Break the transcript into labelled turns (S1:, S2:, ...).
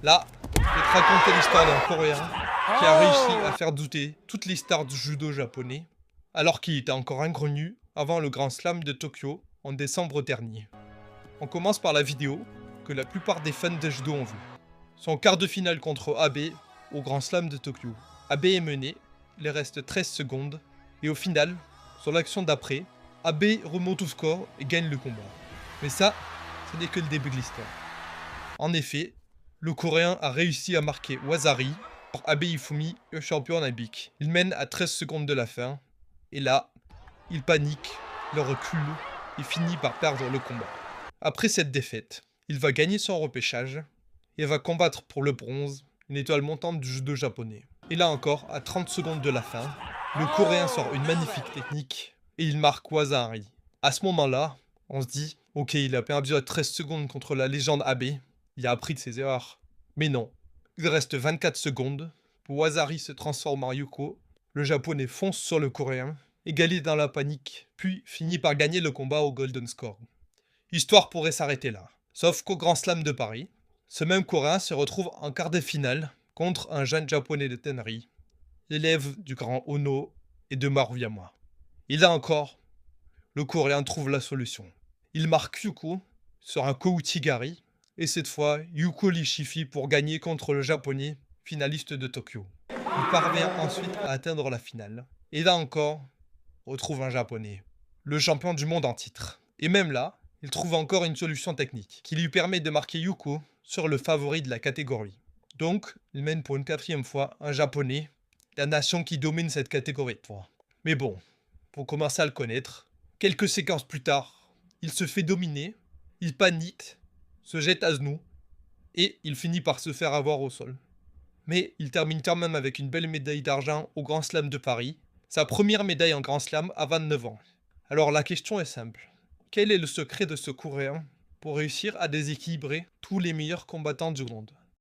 S1: Là, je vais te raconter l'histoire d'un Coréen qui a réussi à faire douter toutes les stars du judo japonais, alors qu'il était encore inconnu avant le Grand Slam de Tokyo en décembre dernier. On commence par la vidéo que la plupart des fans de judo ont vue. Son quart de finale contre Abe au Grand Slam de Tokyo. Abe est mené, il reste 13 secondes, et au final, sur l'action d'après, Abe remonte au score et gagne le combat. Mais ça, ce n'est que le début de l'histoire. En effet, le Coréen a réussi à marquer Wasari pour Abe Ifumi, le champion olympique. Il mène à 13 secondes de la fin, et là, il panique, il recule et finit par perdre le combat. Après cette défaite, il va gagner son repêchage et va combattre pour le bronze, une étoile montante du judo japonais. Et là encore, à 30 secondes de la fin, le Coréen sort une magnifique technique et il marque Wasari. À ce moment-là, on se dit, ok, il a perdu à 13 secondes contre la légende Abe, il a appris de ses erreurs. Mais non, il reste 24 secondes, Wasari se transforme en Yuko, le japonais fonce sur le Coréen, égalé dans la panique, puis finit par gagner le combat au Golden Score. L'histoire pourrait s'arrêter là. Sauf qu'au Grand Slam de Paris, ce même Coréen se retrouve en quart de finale contre un jeune japonais de Tenri, l'élève du grand Ono et de Maruyama. Et là encore, le Coréen trouve la solution. Il marque Yuko sur un Kouchigari, et cette fois, Yuko Lishifi pour gagner contre le japonais, finaliste de Tokyo. Il parvient ensuite à atteindre la finale. Et là encore, on retrouve un japonais, le champion du monde en titre. Et même là, il trouve encore une solution technique qui lui permet de marquer Yuko sur le favori de la catégorie. Donc, il mène pour une 4e fois un japonais, la nation qui domine cette catégorie de poids. Mais bon, pour commencer à le connaître, quelques séquences plus tard, il se fait dominer, il panique, se jette à genoux, et il finit par se faire avoir au sol. Mais il termine quand même avec une belle médaille d'argent au Grand Slam de Paris, sa première médaille en Grand Slam à 29 ans. Alors la question est simple. Quel est le secret de ce Coréen pour réussir à déséquilibrer tous les meilleurs combattants du monde?